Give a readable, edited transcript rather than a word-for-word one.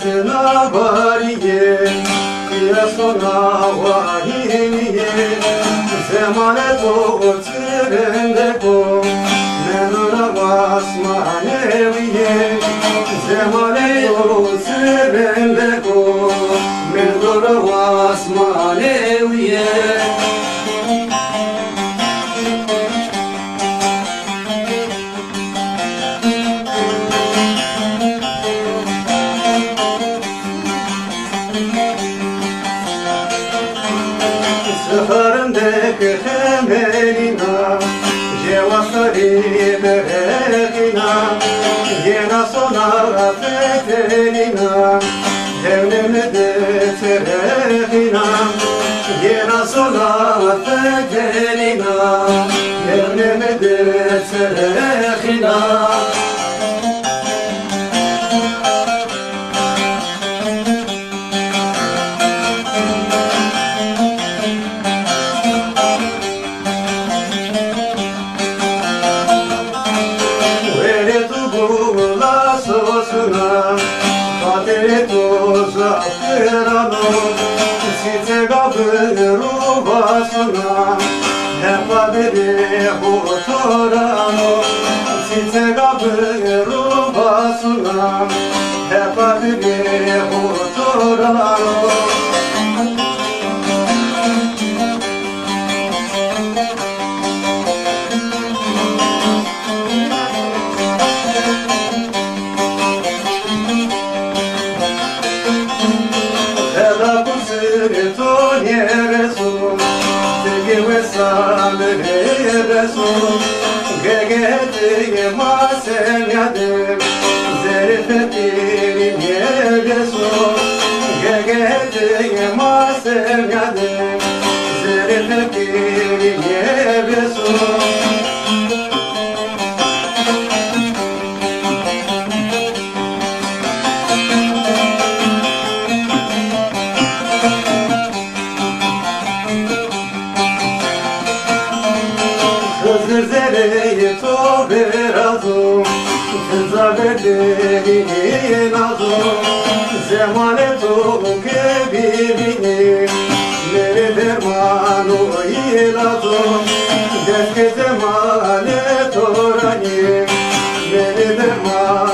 sena variye ya sona vahiye zemane to tsirende ko menura vasmane viye zemane to tsirende ko menura vasmane viye Săhărândec hemelina, Jevasari berechina, Jena sona fetelina, Devneme de cerechina, Jena sona fetelina, Devneme de cerechina. Padre tu zaferano, si te gaberu vasuna, e padre hotorano, si te gaberu vasuna, e padre hotorano. Tonieresu, tegewesan heresu, gegete masemiade, zerifetiri yegesu, gegete masemiade, zerifetiri yegesu. Zerzereyi to berazu, zerzereyi nazu, zemane to kebibini, mere dermanu ilazu, deske zemane torani, mere dermanu